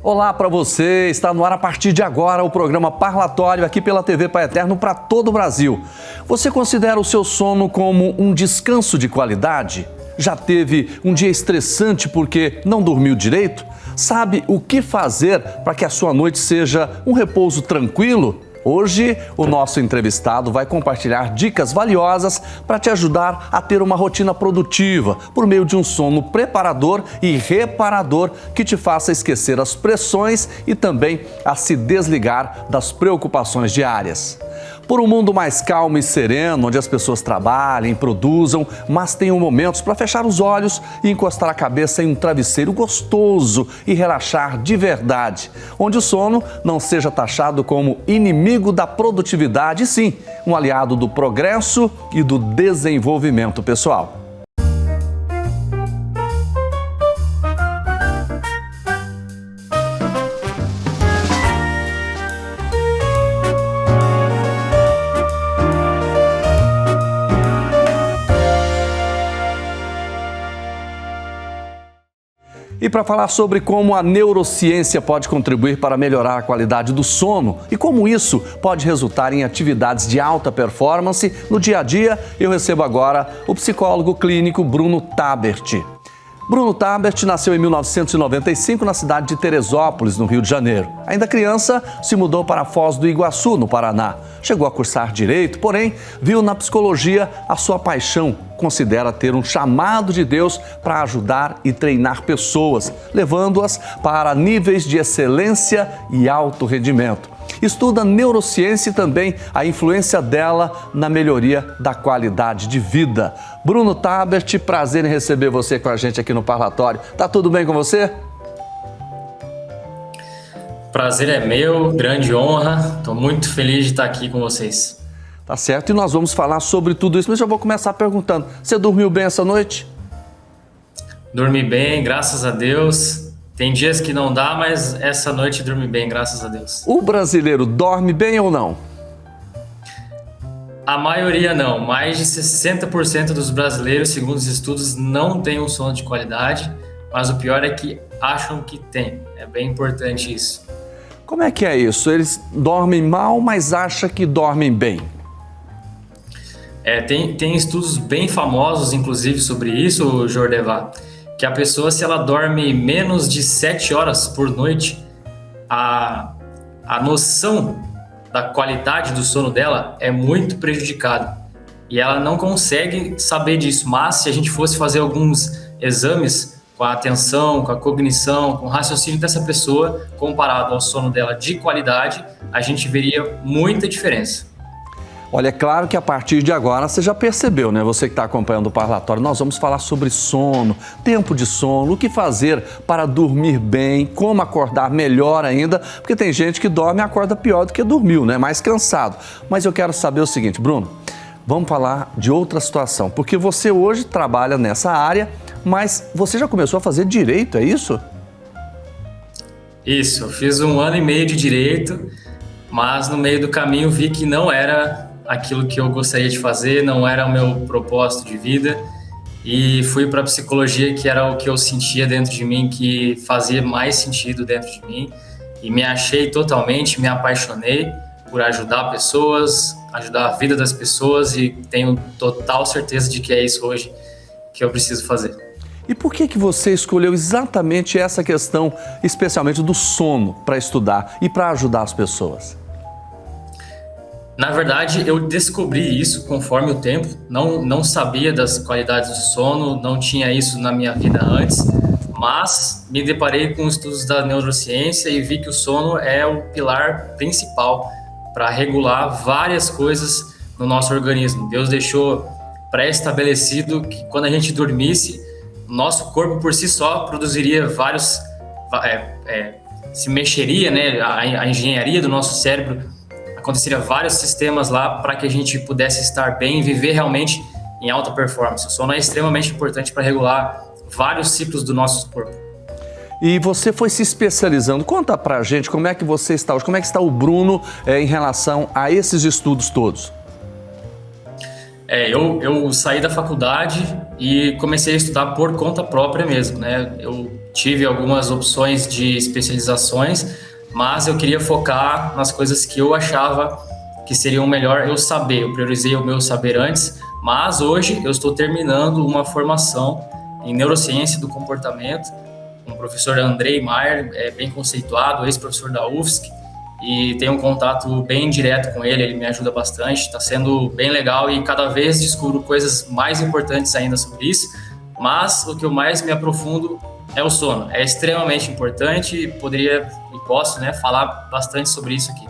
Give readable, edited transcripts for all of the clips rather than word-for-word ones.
Olá para você, está no ar a partir de agora o programa Parlatório aqui pela TV Pai Eterno para todo o Brasil. Você considera o seu sono como um descanso de qualidade? Já teve um dia estressante porque não dormiu direito? Sabe o que fazer para que a sua noite seja um repouso tranquilo? Hoje, o nosso entrevistado vai compartilhar dicas valiosas para te ajudar a ter uma rotina produtiva por meio de um sono preparador e reparador que te faça esquecer as pressões e também a se desligar das preocupações diárias. Por um mundo mais calmo e sereno, onde as pessoas trabalhem, produzam, mas tenham momentos para fechar os olhos e encostar a cabeça em um travesseiro gostoso e relaxar de verdade, onde o sono não seja taxado como inimigo da produtividade, e sim, um aliado do progresso e do desenvolvimento pessoal. E para falar sobre como a neurociência pode contribuir para melhorar a qualidade do sono e como isso pode resultar em atividades de alta performance no dia a dia, eu recebo agora o psicólogo clínico Bruno Tabert. Bruno Tabert nasceu em 1995 na cidade de Teresópolis, no Rio de Janeiro. Ainda criança, se mudou para Foz do Iguaçu, no Paraná. Chegou a cursar Direito, porém, viu na psicologia a sua paixão. Considera ter um chamado de Deus para ajudar e treinar pessoas, levando-as para níveis de excelência e alto rendimento. Estuda neurociência e também a influência dela na melhoria da qualidade de vida. Bruno Tabert, prazer em receber você com a gente aqui no Parlatório. Tá tudo bem com você? Prazer é meu, grande honra. Estou muito feliz de estar aqui com vocês. Tá certo, e nós vamos falar sobre tudo isso, mas eu vou começar perguntando, você dormiu bem essa noite? Dormi bem, graças a Deus. Tem dias que não dá, mas essa noite dormi bem, graças a Deus. O brasileiro dorme bem ou não? A maioria não. Mais de 60% dos brasileiros, segundo os estudos, não têm um sono de qualidade, mas o pior é que acham que tem. É bem importante isso. Como é que é isso? Eles dormem mal, mas acham que dormem bem. Tem estudos bem famosos, inclusive, sobre isso, Jordevá, que a pessoa, se ela dorme menos de 7 horas por noite, a noção da qualidade do sono dela é muito prejudicada. E ela não consegue saber disso, mas se a gente fosse fazer alguns exames com a atenção, com a cognição, com o raciocínio dessa pessoa, comparado ao sono dela de qualidade, a gente veria muita diferença. Olha, é claro que a partir de agora você já percebeu, né? Você que está acompanhando o Parlatório, nós vamos falar sobre sono, tempo de sono, o que fazer para dormir bem, como acordar melhor ainda, porque tem gente que dorme e acorda pior do que dormiu, né? Mais cansado. Mas eu quero saber o seguinte, Bruno, vamos falar de outra situação, porque você hoje trabalha nessa área, mas você já começou a fazer direito, é isso? Isso, eu fiz 1 ano e meio de direito, mas no meio do caminho vi que não era aquilo que eu gostaria de fazer, não era o meu propósito de vida, e fui para a psicologia, que era o que eu sentia dentro de mim, que fazia mais sentido dentro de mim, e me achei totalmente, me apaixonei por ajudar pessoas, ajudar a vida das pessoas, e tenho total certeza de que é isso hoje que eu preciso fazer. E por que você escolheu exatamente essa questão, especialmente do sono, para estudar e para ajudar as pessoas? Na verdade, eu descobri isso conforme o tempo, não sabia das qualidades do sono, não tinha isso na minha vida antes, mas me deparei com estudos da neurociência e vi que o sono é o pilar principal para regular várias coisas no nosso organismo. Deus deixou pré-estabelecido que quando a gente dormisse, nosso corpo por si só produziria se mexeria, né? A engenharia do nosso cérebro, aconteceria vários sistemas lá para que a gente pudesse estar bem e viver realmente em alta performance. O sono é extremamente importante para regular vários ciclos do nosso corpo. E você foi se especializando. Conta pra gente como é que você está hoje, como é que está o Bruno em relação a esses estudos todos. Eu saí da faculdade e comecei a estudar por conta própria mesmo, né? Eu tive algumas opções de especializações, mas eu queria focar nas coisas que eu achava que seriam melhor eu saber. Eu priorizei o meu saber antes, mas hoje eu estou terminando uma formação em neurociência do comportamento com o professor Andrei Maier, bem conceituado, ex-professor da UFSC, e tenho um contato bem direto com ele me ajuda bastante, está sendo bem legal e cada vez descubro coisas mais importantes ainda sobre isso, mas o que eu mais me aprofundo é o sono. É extremamente importante e posso, né, falar bastante sobre isso aqui.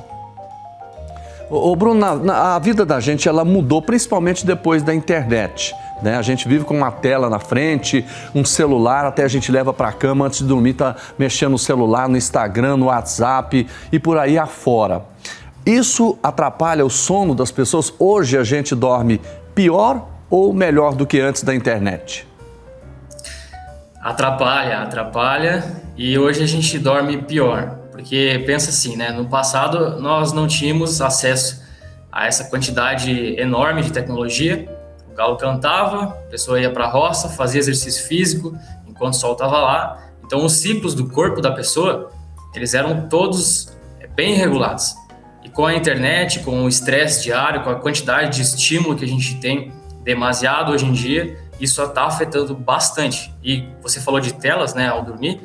Ô Bruno, a vida da gente ela mudou principalmente depois da internet, né? A gente vive com uma tela na frente, um celular, até a gente leva para a cama antes de dormir, tá mexendo no celular, no Instagram, no WhatsApp e por aí afora. Isso atrapalha o sono das pessoas? Hoje a gente dorme pior ou melhor do que antes da internet? Atrapalha e hoje a gente dorme pior. Porque pensa assim, né? No passado nós não tínhamos acesso a essa quantidade enorme de tecnologia. O galo cantava, a pessoa ia para a roça, fazia exercício físico enquanto o sol estava lá. Então os ciclos do corpo da pessoa, eles eram todos bem regulados. E com a internet, com o estresse diário, com a quantidade de estímulo que a gente tem demasiado hoje em dia, isso está afetando bastante. E você falou de telas, né, ao dormir.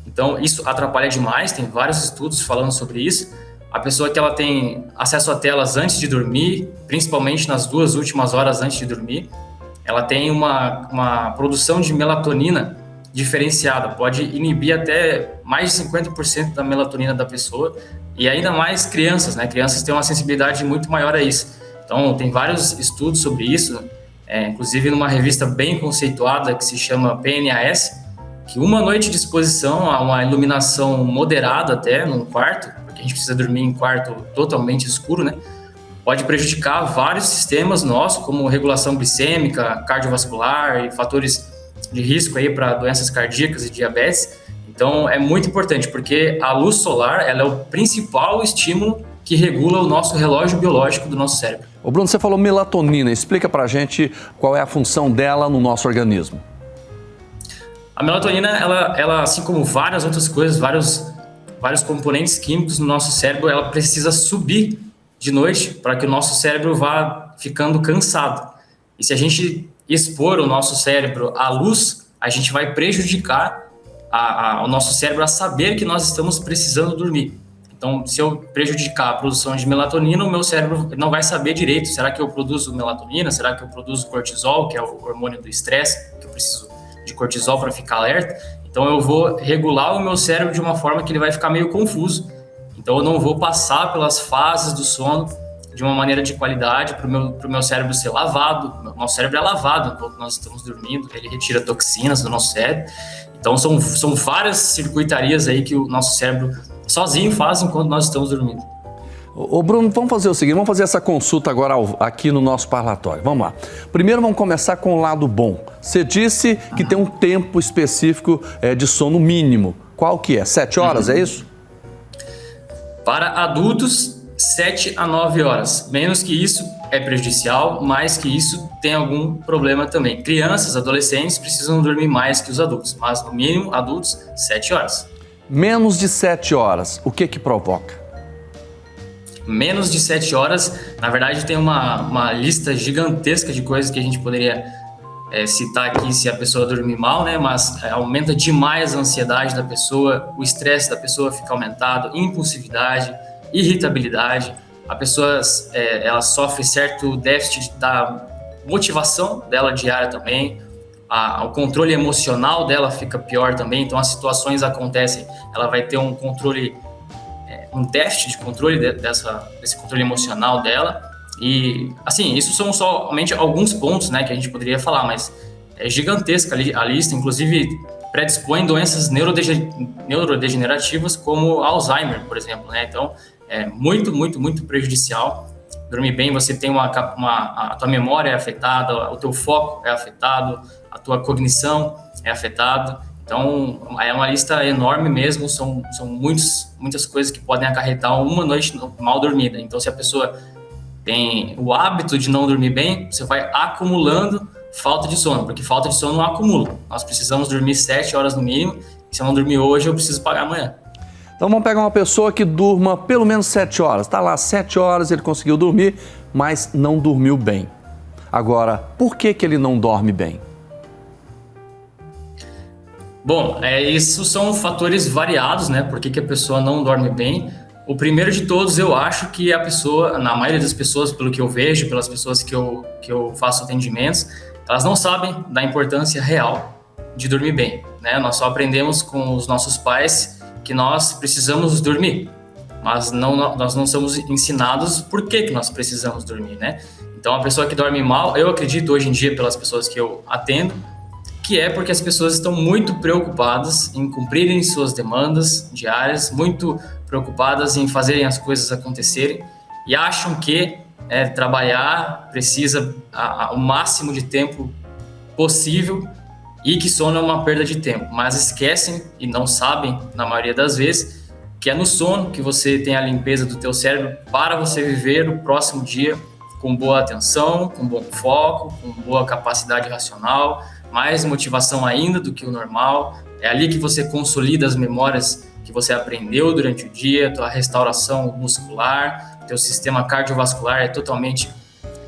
Então, isso atrapalha demais, tem vários estudos falando sobre isso. A pessoa que ela tem acesso a telas antes de dormir, principalmente nas 2 últimas horas antes de dormir, ela tem uma produção de melatonina diferenciada, pode inibir até mais de 50% da melatonina da pessoa, e ainda mais crianças, né? Crianças têm uma sensibilidade muito maior a isso. Então, tem vários estudos sobre isso, inclusive numa revista bem conceituada que se chama PNAS, que uma noite de exposição a uma iluminação moderada até num quarto, porque a gente precisa dormir em quarto totalmente escuro, né? Pode prejudicar vários sistemas nossos, como regulação glicêmica, cardiovascular e fatores de risco aí para doenças cardíacas e diabetes. Então é muito importante, porque a luz solar ela é o principal estímulo que regula o nosso relógio biológico do nosso cérebro. Ô Bruno, você falou melatonina, explica pra gente qual é a função dela no nosso organismo. A melatonina, ela assim como várias outras coisas, vários componentes químicos no nosso cérebro, ela precisa subir de noite para que o nosso cérebro vá ficando cansado. E se a gente expor o nosso cérebro à luz, a gente vai prejudicar o nosso cérebro a saber que nós estamos precisando dormir. Então, se eu prejudicar a produção de melatonina, o meu cérebro não vai saber direito. Será que eu produzo melatonina? Será que eu produzo cortisol, que é o hormônio do estresse, que eu preciso de cortisol para ficar alerta? Então eu vou regular o meu cérebro de uma forma que ele vai ficar meio confuso. Então eu não vou passar pelas fases do sono de uma maneira de qualidade para o meu cérebro ser lavado. O nosso cérebro é lavado enquanto nós estamos dormindo, ele retira toxinas do nosso cérebro. Então são várias circuitarias aí que o nosso cérebro sozinho faz enquanto nós estamos dormindo. Ô Bruno, vamos fazer o seguinte, vamos fazer essa consulta agora aqui no nosso parlatório. Vamos lá. Primeiro vamos começar com o lado bom. Você disse que tem um tempo específico de sono mínimo. Qual que é? 7 horas, é isso? Para adultos, 7 a 9 horas. Menos que isso é prejudicial, mais que isso tem algum problema também. Crianças, adolescentes precisam dormir mais que os adultos, mas no mínimo, adultos, 7 horas. Menos de 7 horas, o que provoca? Menos de 7 horas, na verdade tem uma lista gigantesca de coisas que a gente poderia citar aqui se a pessoa dormir mal, né? Mas aumenta demais a ansiedade da pessoa, o estresse da pessoa fica aumentado, impulsividade, irritabilidade, a pessoa ela sofre certo déficit da motivação dela diária também, o controle emocional dela fica pior também, então as situações acontecem, ela vai ter um controle, um déficit de controle desse controle emocional dela. E, assim, isso são somente alguns pontos, né, que a gente poderia falar, mas é gigantesca a lista, inclusive predispõe doenças neurodegenerativas como Alzheimer, por exemplo, né? Então, é muito, muito, muito prejudicial. Dormir bem, você tem a tua memória é afetada, o teu foco é afetado, a tua cognição é afetada. Então, é uma lista enorme mesmo, são muitas coisas que podem acarretar uma noite mal dormida. Então, se a pessoa tem o hábito de não dormir bem, você vai acumulando falta de sono, porque falta de sono não acumula. Nós precisamos dormir 7 horas no mínimo, Se eu não dormir hoje, eu preciso pagar amanhã. Então vamos pegar uma pessoa que durma pelo menos 7 horas. Está lá 7 horas, ele conseguiu dormir, mas não dormiu bem. Agora, por que ele não dorme bem? Bom, isso são fatores variados, né? Por que a pessoa não dorme bem? O primeiro de todos, eu acho que a pessoa, na maioria das pessoas, pelo que eu vejo, pelas pessoas que eu faço atendimentos, elas não sabem da importância real de dormir bem, né? Nós só aprendemos com os nossos pais que nós precisamos dormir, mas nós não somos ensinados por que nós precisamos dormir, né? Então, a pessoa que dorme mal, eu acredito hoje em dia, pelas pessoas que eu atendo, que é porque as pessoas estão muito preocupadas em cumprirem suas demandas diárias, muito preocupadas em fazerem as coisas acontecerem e acham que trabalhar precisa o máximo de tempo possível e que sono é uma perda de tempo, mas esquecem e não sabem, na maioria das vezes, que é no sono que você tem a limpeza do teu cérebro para você viver o próximo dia com boa atenção, com bom foco, com boa capacidade racional, mais motivação ainda do que o normal. É ali que você consolida as memórias que você aprendeu durante o dia, tua restauração muscular, teu sistema cardiovascular é totalmente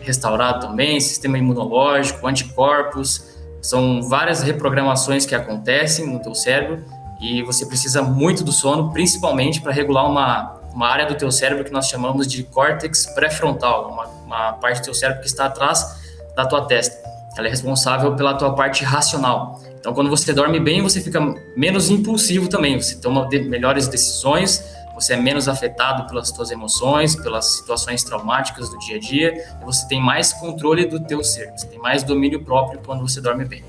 restaurado também, sistema imunológico, anticorpos. São várias reprogramações que acontecem no teu cérebro e você precisa muito do sono, principalmente para regular uma área do teu cérebro que nós chamamos de córtex pré-frontal, uma parte do teu cérebro que está atrás da tua testa. Ela é responsável pela tua parte racional. Então, quando você dorme bem, você fica menos impulsivo também, você toma melhores decisões, você é menos afetado pelas tuas emoções, pelas situações traumáticas do dia a dia, e você tem mais controle do teu ser, você tem mais domínio próprio quando você dorme bem.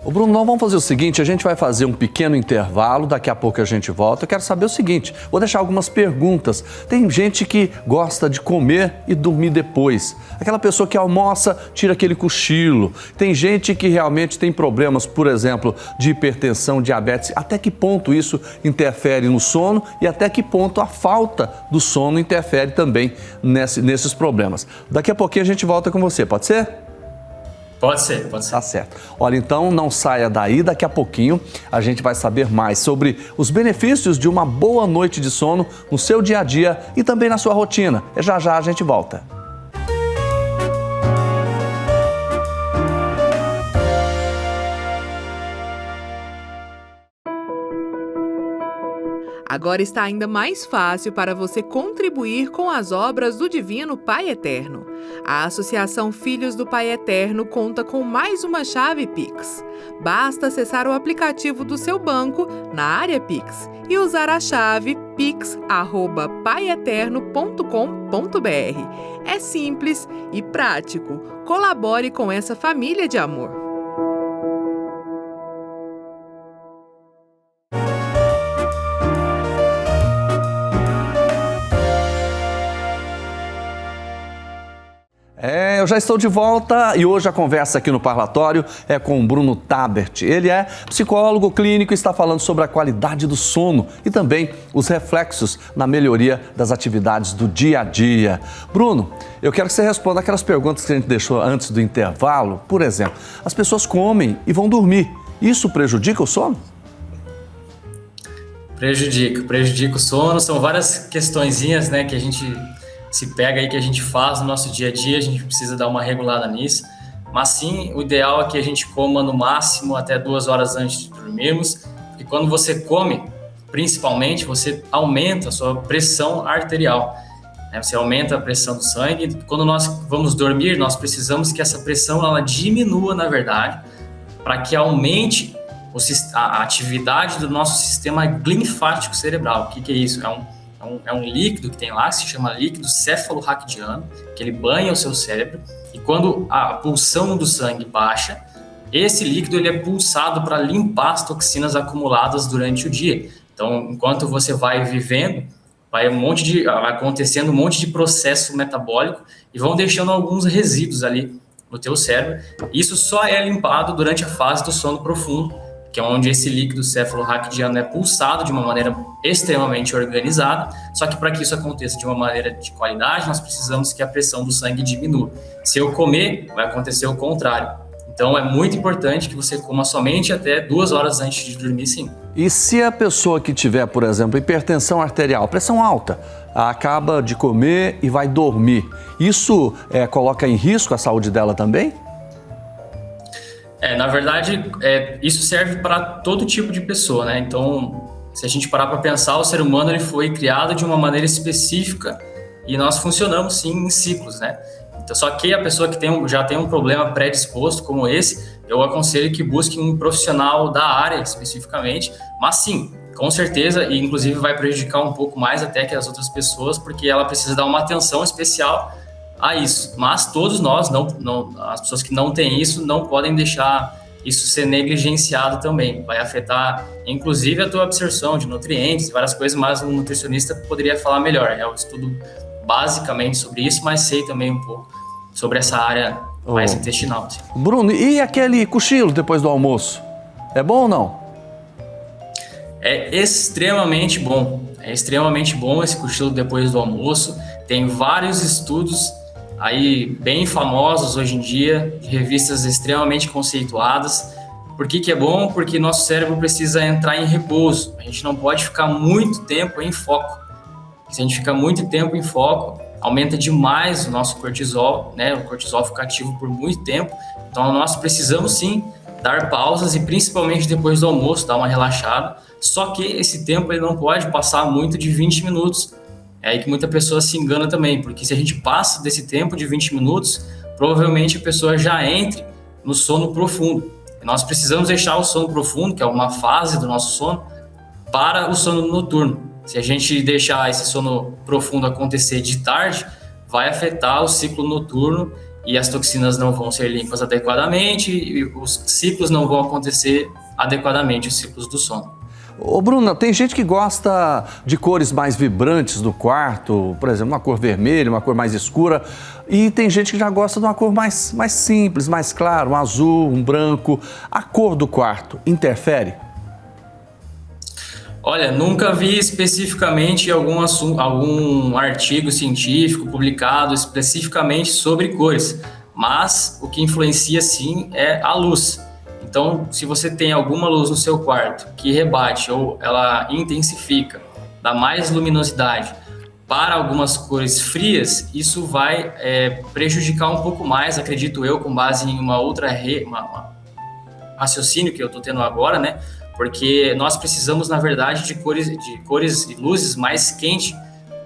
Ô Bruno, nós vamos fazer o seguinte, a gente vai fazer um pequeno intervalo, daqui a pouco a gente volta. Eu quero saber o seguinte, vou deixar algumas perguntas. Tem gente que gosta de comer e dormir depois. Aquela pessoa que almoça, tira aquele cochilo. Tem gente que realmente tem problemas, por exemplo, de hipertensão, diabetes. Até que ponto isso interfere no sono e até que ponto a falta do sono interfere também nesses problemas. Daqui a pouquinho a gente volta com você, pode ser? Pode ser, pode ser. Tá certo. Olha, então não saia daí, daqui a pouquinho a gente vai saber mais sobre os benefícios de uma boa noite de sono no seu dia a dia e também na sua rotina. Já já a gente volta. Agora está ainda mais fácil para você contribuir com as obras do Divino Pai Eterno. A Associação Filhos do Pai Eterno conta com mais uma chave Pix. Basta acessar o aplicativo do seu banco na área Pix e usar a chave pix@paieterno.com.br. É simples e prático. Colabore com essa família de amor. Eu já estou de volta e hoje a conversa aqui no Parlatório é com o Bruno Tabert. Ele é psicólogo clínico e está falando sobre a qualidade do sono e também os reflexos na melhoria das atividades do dia a dia. Bruno, eu quero que você responda aquelas perguntas que a gente deixou antes do intervalo. Por exemplo, as pessoas comem e vão dormir. Isso prejudica o sono? Prejudica o sono. São várias questõezinhas, né, que a gente se pega aí, que a gente faz no nosso dia a dia, a gente precisa dar uma regulada nisso, mas sim, o ideal é que a gente coma no máximo até 2 horas antes de dormirmos, porque quando você come, principalmente, você aumenta a sua pressão arterial, né? Você aumenta a pressão do sangue. Quando nós vamos dormir, nós precisamos que essa pressão ela diminua, na verdade, para que aumente a atividade do nosso sistema linfático cerebral. O que é isso? É um líquido que tem lá, que se chama líquido cefalorraquidiano, que ele banha o seu cérebro, e quando a pulsão do sangue baixa, esse líquido ele é pulsado para limpar as toxinas acumuladas durante o dia. Então, enquanto você vai vivendo, vai acontecendo um monte de processo metabólico e vão deixando alguns resíduos ali no teu cérebro. Isso só é limpado durante a fase do sono profundo, que é onde esse líquido cefalorraquidiano é pulsado de uma maneira extremamente organizada, só que para que isso aconteça de uma maneira de qualidade, nós precisamos que a pressão do sangue diminua. Se eu comer, vai acontecer o contrário. Então é muito importante que você coma somente até 2 horas antes de dormir, sim. E se a pessoa que tiver, por exemplo, hipertensão arterial, pressão alta, acaba de comer e vai dormir, isso coloca em risco a saúde dela também? Na verdade, isso serve para todo tipo de pessoa, né? Então, se a gente parar para pensar, o ser humano ele foi criado de uma maneira específica e nós funcionamos sim em ciclos, né? Então, só que a pessoa que já tem um problema predisposto como esse, eu aconselho que busque um profissional da área especificamente, mas sim, com certeza, e inclusive vai prejudicar um pouco mais até que as outras pessoas, porque ela precisa dar uma atenção especial a isso. Mas todos nós, as pessoas que não têm isso, não podem deixar isso ser negligenciado também. Vai afetar, inclusive, a tua absorção de nutrientes e várias coisas, mas um nutricionista poderia falar melhor. Eu estudo basicamente sobre isso, mas sei também um pouco sobre essa área mais intestinal. Assim. Bruno, e aquele cochilo depois do almoço? É bom ou não? É extremamente bom. É extremamente bom esse cochilo depois do almoço. Tem vários estudos aí bem famosos hoje em dia, de revistas extremamente conceituadas. Por que é bom? Porque nosso cérebro precisa entrar em repouso. A gente não pode ficar muito tempo em foco. Se a gente fica muito tempo em foco, aumenta demais o nosso cortisol, né? O cortisol fica ativo por muito tempo. Então, nós precisamos sim dar pausas e principalmente depois do almoço, dar uma relaxada. Só que esse tempo ele não pode passar muito de 20 minutos. É aí que muita pessoa se engana também, porque se a gente passa desse tempo de 20 minutos, provavelmente a pessoa já entre no sono profundo. E nós precisamos deixar o sono profundo, que é uma fase do nosso sono, para o sono noturno. Se a gente deixar esse sono profundo acontecer de tarde, vai afetar o ciclo noturno e as toxinas não vão ser limpas adequadamente e os ciclos não vão acontecer adequadamente, os ciclos do sono. Ô Bruna, tem gente que gosta de cores mais vibrantes do quarto, por exemplo, uma cor vermelha, uma cor mais escura, e tem gente que já gosta de uma cor mais simples, mais clara, um azul, um branco. A cor do quarto interfere? Olha, nunca vi especificamente algum artigo científico publicado especificamente sobre cores, mas o que influencia sim é a luz. Então, se você tem alguma luz no seu quarto que rebate ou ela intensifica, dá mais luminosidade para algumas cores frias, isso vai prejudicar um pouco mais, acredito eu, com base em uma outra raciocínio que eu estou tendo agora, né? Porque nós precisamos, na verdade, de cores e luzes mais quentes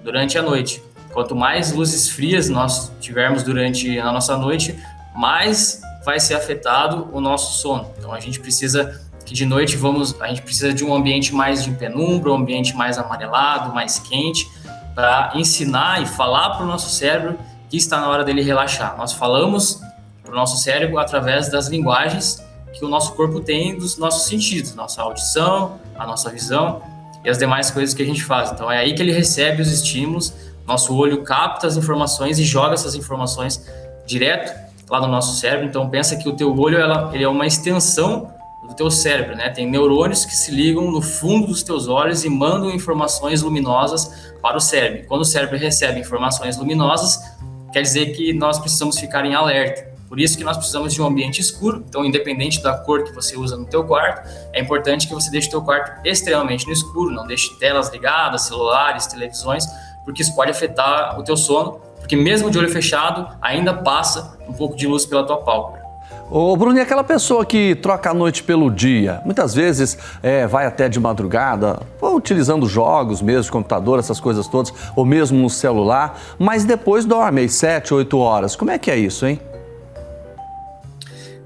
durante a noite. Quanto mais luzes frias nós tivermos durante a nossa noite, mais vai ser afetado o nosso sono. Então a gente precisa que de noite a gente precisa de um ambiente mais de penumbra, um ambiente mais amarelado, mais quente, para ensinar e falar para o nosso cérebro que está na hora dele relaxar. Nós falamos para o nosso cérebro através das linguagens que o nosso corpo tem dos nossos sentidos, nossa audição, a nossa visão e as demais coisas que a gente faz. Então é aí que ele recebe os estímulos, nosso olho capta as informações e joga essas informações direto lá no nosso cérebro. Então pensa que o teu olho ele é uma extensão do teu cérebro, né? Tem neurônios que se ligam no fundo dos teus olhos e mandam informações luminosas para o cérebro. Quando o cérebro recebe informações luminosas, quer dizer que nós precisamos ficar em alerta. Por isso que nós precisamos de um ambiente escuro. Então, independente da cor que você usa no teu quarto, é importante que você deixe o teu quarto extremamente no escuro, não deixe telas ligadas, celulares, televisões, porque isso pode afetar o teu sono, porque mesmo de olho fechado, ainda passa um pouco de luz pela tua pálpebra. Ô Bruno, e aquela pessoa que troca a noite pelo dia, muitas vezes vai até de madrugada, ou utilizando jogos mesmo, computador, essas coisas todas, ou mesmo no celular, mas depois dorme às 7, 8 horas. Como é que é isso, hein?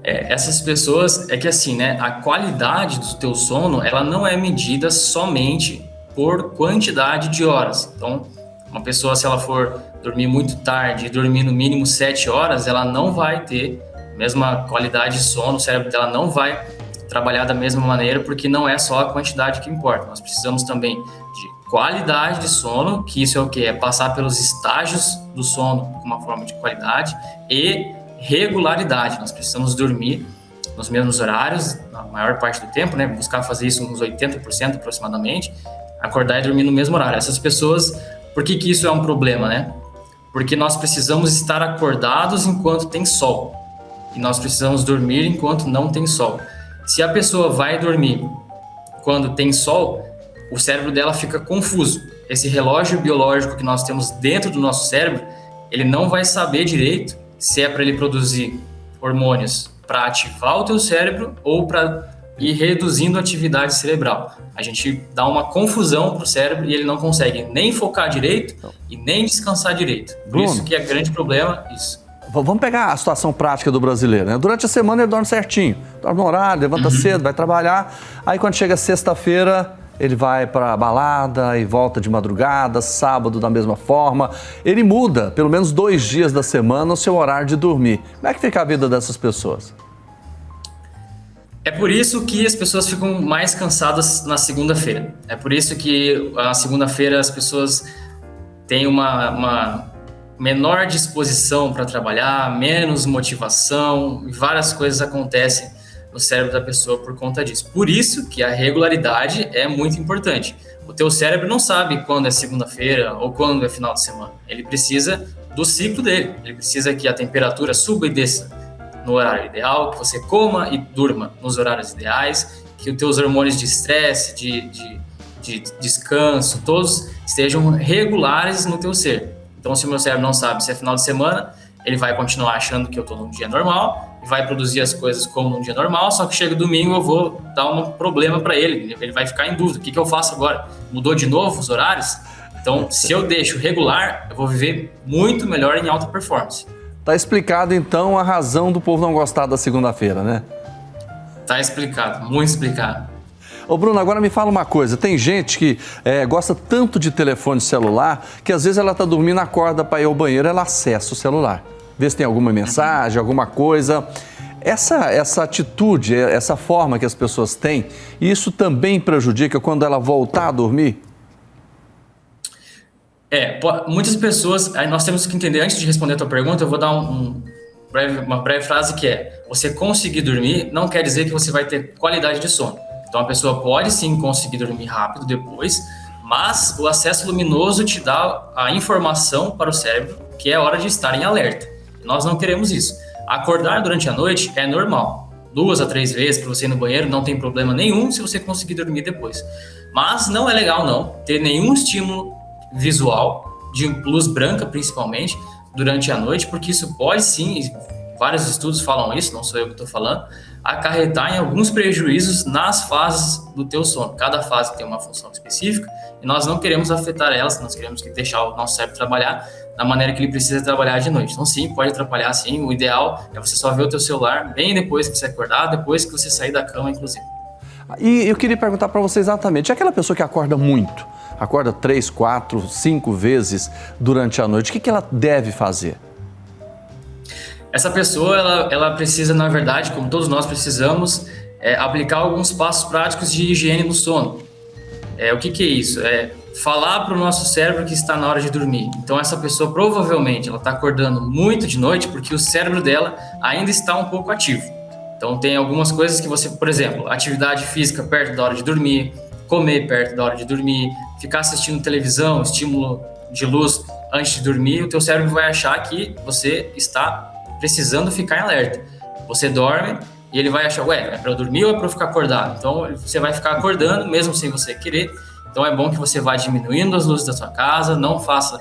Essas pessoas, é que assim, né, a qualidade do teu sono, ela não é medida somente por quantidade de horas. Então, uma pessoa, se ela for dormir muito tarde e dormir no mínimo 7 horas, ela não vai ter a mesma qualidade de sono, o cérebro dela não vai trabalhar da mesma maneira, porque não é só a quantidade que importa. Nós precisamos também de qualidade de sono, que isso é o quê? É passar pelos estágios do sono com uma forma de qualidade e regularidade. Nós precisamos dormir nos mesmos horários, na maior parte do tempo, né? Buscar fazer isso uns 80% aproximadamente, acordar e dormir no mesmo horário. Essas pessoas, por que isso é um problema, né? Porque nós precisamos estar acordados enquanto tem sol e nós precisamos dormir enquanto não tem sol. Se a pessoa vai dormir quando tem sol, o cérebro dela fica confuso. Esse relógio biológico que nós temos dentro do nosso cérebro, ele não vai saber direito se é para ele produzir hormônios para ativar o teu cérebro ou para ir reduzindo a atividade cerebral. A gente dá uma confusão pro cérebro e ele não consegue nem focar direito e nem descansar direito. Por Bruno, isso que é grande problema isso. Vamos pegar a situação prática do brasileiro, né? Durante a semana ele dorme certinho, dorme no horário, levanta cedo, vai trabalhar. Aí quando chega sexta-feira, ele vai para balada e volta de madrugada, sábado da mesma forma. Ele muda, pelo menos 2 dias da semana, o seu horário de dormir. Como é que fica a vida dessas pessoas? É por isso que as pessoas ficam mais cansadas na segunda-feira. É por isso que na segunda-feira as pessoas têm uma menor disposição para trabalhar, menos motivação, e várias coisas acontecem no cérebro da pessoa por conta disso. Por isso que a regularidade é muito importante. O teu cérebro não sabe quando é segunda-feira ou quando é final de semana. Ele precisa do ciclo dele. Ele precisa que a temperatura suba e desça no horário ideal, que você coma e durma nos horários ideais, que os teus hormônios de estresse, de descanso, todos estejam regulares no teu ser. Então, se o meu cérebro não sabe se é final de semana, ele vai continuar achando que eu estou num dia normal e vai produzir as coisas como num dia normal, só que chega domingo eu vou dar um problema para ele. Ele vai ficar em dúvida, o que eu faço agora? Mudou de novo os horários? Então, se eu deixo regular, eu vou viver muito melhor em alta performance. Tá explicado, então, a razão do povo não gostar da segunda-feira, né? Tá explicado, muito explicado. Ô Bruno, agora me fala uma coisa, tem gente que gosta tanto de telefone celular que às vezes ela tá dormindo, acorda para ir ao banheiro, ela acessa o celular, vê se tem alguma mensagem, alguma coisa. Essa atitude, essa forma que as pessoas têm, isso também prejudica quando ela voltar a dormir? Muitas pessoas, aí nós temos que entender, antes de responder a tua pergunta, eu vou dar uma breve frase que é: você conseguir dormir não quer dizer que você vai ter qualidade de sono. Então a pessoa pode sim conseguir dormir rápido depois, mas o acesso luminoso te dá a informação para o cérebro que é hora de estar em alerta. Nós não queremos isso. Acordar durante a noite é normal. 2 a 3 vezes para você ir no banheiro não tem problema nenhum se você conseguir dormir depois. Mas não é legal não ter nenhum estímulo visual, de luz branca principalmente, durante a noite, porque isso pode sim, vários estudos falam isso, não sou eu que estou falando, acarretar em alguns prejuízos nas fases do teu sono. Cada fase tem uma função específica e nós não queremos afetar elas, nós queremos deixar o nosso cérebro trabalhar da maneira que ele precisa trabalhar de noite. Então sim, pode atrapalhar sim, o ideal é você só ver o teu celular bem depois que você acordar, depois que você sair da cama, inclusive. E eu queria perguntar para você exatamente, aquela pessoa que acorda muito, acorda 3, 4, 5 vezes durante a noite, o que ela deve fazer? Essa pessoa, ela precisa, na verdade, como todos nós precisamos, aplicar alguns passos práticos de higiene no sono. O que é isso? Falar para o nosso cérebro que está na hora de dormir. Então, essa pessoa provavelmente ela está acordando muito de noite porque o cérebro dela ainda está um pouco ativo. Então, tem algumas coisas que você, por exemplo, atividade física perto da hora de dormir, comer perto da hora de dormir, ficar assistindo televisão, estímulo de luz antes de dormir, o teu cérebro vai achar que você está precisando ficar em alerta. Você dorme e ele vai achar, é para eu dormir ou é para eu ficar acordado? Então, você vai ficar acordando mesmo sem você querer. Então, é bom que você vá diminuindo as luzes da sua casa, não faça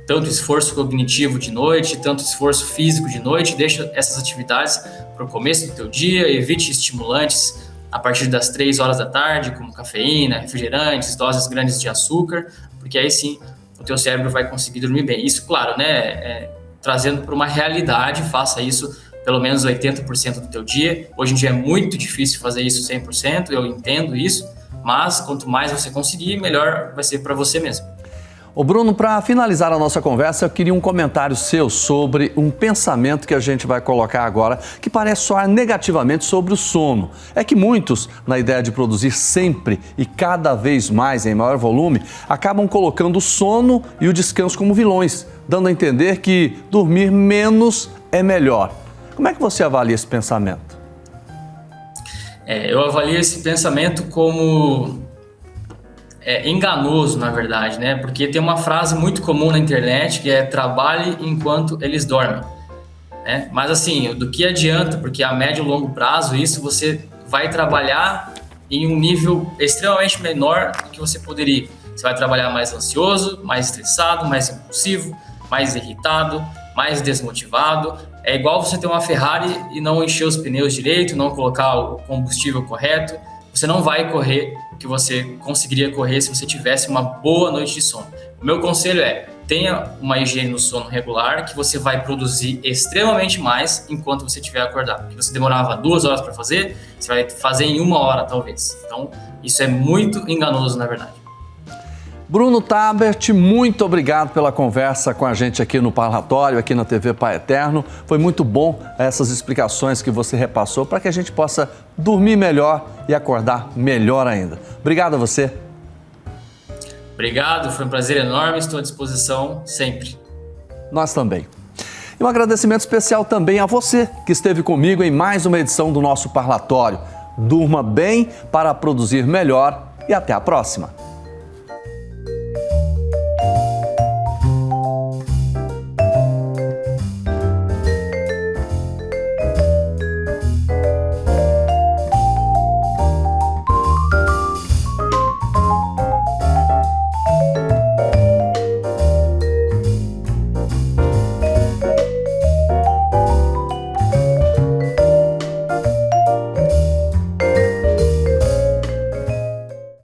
tanto esforço cognitivo de noite, tanto esforço físico de noite, deixa essas atividades para o começo do teu dia, evite estimulantes a partir das 3 horas da tarde, como cafeína, refrigerantes, doses grandes de açúcar, porque aí sim o teu cérebro vai conseguir dormir bem. Isso, claro, né, trazendo para uma realidade, faça isso pelo menos 80% do teu dia. Hoje em dia é muito difícil fazer isso 100%, eu entendo isso, mas quanto mais você conseguir, melhor vai ser para você mesmo. Ô Bruno, para finalizar a nossa conversa, eu queria um comentário seu sobre um pensamento que a gente vai colocar agora, que parece soar negativamente sobre o sono. É que muitos, na ideia de produzir sempre e cada vez mais em maior volume, acabam colocando o sono e o descanso como vilões, dando a entender que dormir menos é melhor. Como é que você avalia esse pensamento? Eu avalio esse pensamento como enganoso, na verdade, né? Porque tem uma frase muito comum na internet que é: trabalhe enquanto eles dormem, né? Mas assim, do que adianta? Porque a médio e longo prazo, isso você vai trabalhar em um nível extremamente menor do que você poderia. Você vai trabalhar mais ansioso, mais estressado, mais impulsivo, mais irritado, mais desmotivado. É igual você ter uma Ferrari e não encher os pneus direito, não colocar o combustível correto. Você não vai correr o que você conseguiria correr se você tivesse uma boa noite de sono. O meu conselho é: tenha uma higiene no sono regular, que você vai produzir extremamente mais enquanto você estiver acordado. Que você demorava 2 horas para fazer, você vai fazer em 1 hora, talvez. Então, isso é muito enganoso, na verdade. Bruno Tabert, muito obrigado pela conversa com a gente aqui no Parlatório, aqui na TV Pai Eterno. Foi muito bom essas explicações que você repassou para que a gente possa dormir melhor e acordar melhor ainda. Obrigado a você. Obrigado, foi um prazer enorme, estou à disposição sempre. Nós também. E um agradecimento especial também a você que esteve comigo em mais uma edição do nosso Parlatório. Durma bem para produzir melhor e até a próxima.